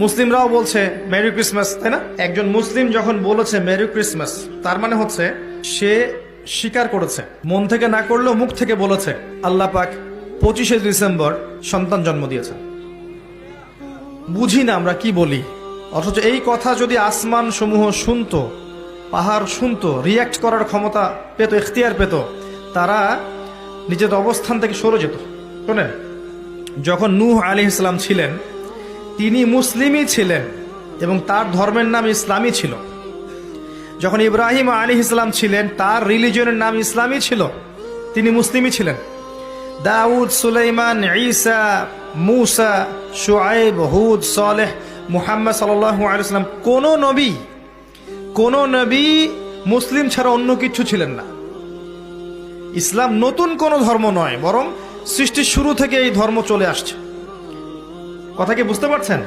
মুসলিমরাও বলছে merry Christmas, তাই না? একজন মুসলিম যখন বলেছে মেরি ক্রিসমাস, তার মানে হচ্ছে সে স্বীকার করেছে, মন থেকে না করলেও মুখ থেকে বলেছে আল্লাহ পাক 25শে ডিসেম্বর সন্তান জন্ম দিয়েছেন। বুঝি না আমরা কি বলি, অথচ এই কথা যদি আসমান সমূহ শুনতো, পাহাড় শুনতো, রিয়াক্ট করার ক্ষমতা পেত, ইখতিয়ার পেত, তারা নিজের অবস্থান থেকে সরে যেত। শোনেন, যখন নূহ আলাইহিস সালাম ছিলেন, তিনি মুসলিমই ছিলেন এবং তার ধর্মের নাম ইসলামই ছিল। যখন ইব্রাহিম আলাইহিস সালাম ছিলেন, তার রিলিজনের নাম ইসলামই ছিল, তিনি মুসলিমই ছিলেন। দাউদ, সুলাইমান, ঈসা, মূসা, শুআয়ব, হুদ, সালেহ, মুহাম্মদ সাল্লাল্লাহু আলাইহি ওয়াসাল্লাম, কোন নবী মুসলিম ছাড়া অন্য কিছু ছিলেন না। ইসলাম নতুন কোনো ধর্ম নয়, বরং সৃষ্টির শুরু থেকে এই ধর্ম চলে আসছে। কথা কি বুঝতে পারছেন?